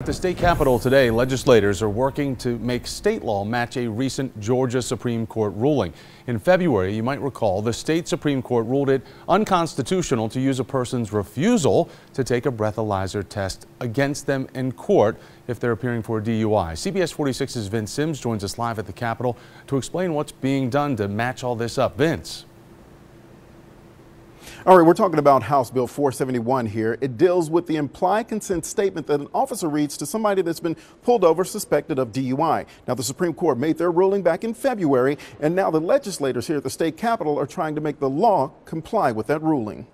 At the state capitol today, legislators are working to make state law match a recent Georgia Supreme Court ruling. In February, you might recall, the state Supreme Court ruled it unconstitutional to use a person's refusal to take a breathalyzer test against them in court if they're appearing for a DUI. CBS 46's Vince Sims joins us live at the Capitol to explain what's being done to match all this up. Vince. All right, we're talking about House Bill 471 here. It deals with the implied consent statement that an officer reads to somebody that's been pulled over suspected of DUI. Now, the Supreme Court made their ruling back in February, and now the legislators here at the state capitol are trying to make the law comply with that ruling.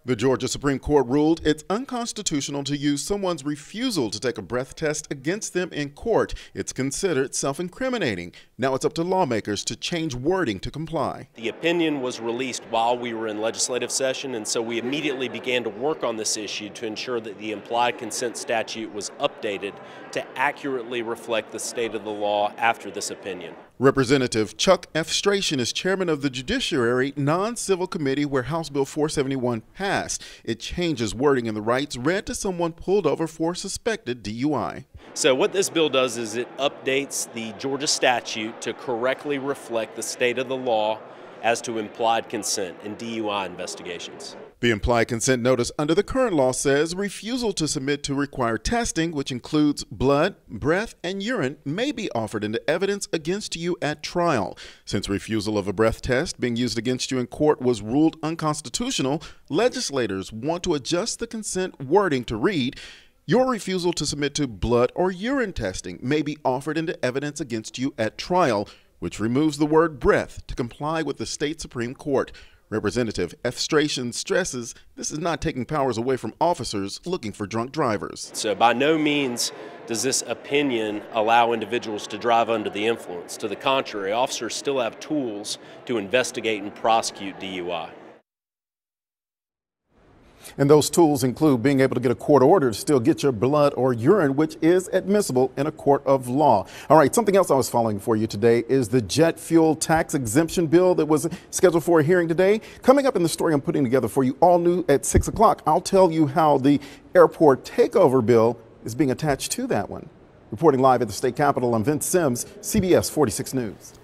The Georgia Supreme Court ruled it's unconstitutional to use someone's refusal to take a breath test against them in court. It's considered self-incriminating. Now it's up to lawmakers to change wording to comply. The opinion was released while we were in legislative session, and so we immediately began to work on this issue to ensure that the implied consent statute was updated to accurately reflect the state of the law after this opinion. Representative Chuck F. Strachan is chairman of the Judiciary Non-Civil Committee where House Bill 471 passed. It changes wording in the rights read to someone pulled over for suspected DUI. So what this bill does is it updates the Georgia statute to correctly reflect the state of the law as to implied consent in DUI investigations. The implied consent notice under the current law says refusal to submit to required testing, which includes blood, breath, and urine, may be offered into evidence against you at trial. Since refusal of a breath test being used against you in court was ruled unconstitutional, legislators want to adjust the consent wording to read, your refusal to submit to blood or urine testing may be offered into evidence against you at trial, which removes the word breath to comply with the state Supreme Court. Representative F. Strachan stresses this is not taking powers away from officers looking for drunk drivers. So by no means does this opinion allow individuals to drive under the influence. To the contrary, officers still have tools to investigate and prosecute DUI. And those tools include being able to get a court order to still get your blood or urine, which is admissible in a court of law. All right, something else I was following for you today is the jet fuel tax exemption bill that was scheduled for a hearing today. Coming up in the story I'm putting together for you all new at 6 o'clock, I'll tell you how the airport takeover bill is being attached to that one. Reporting live at the state capitol, I'm Vince Sims, CBS 46 News.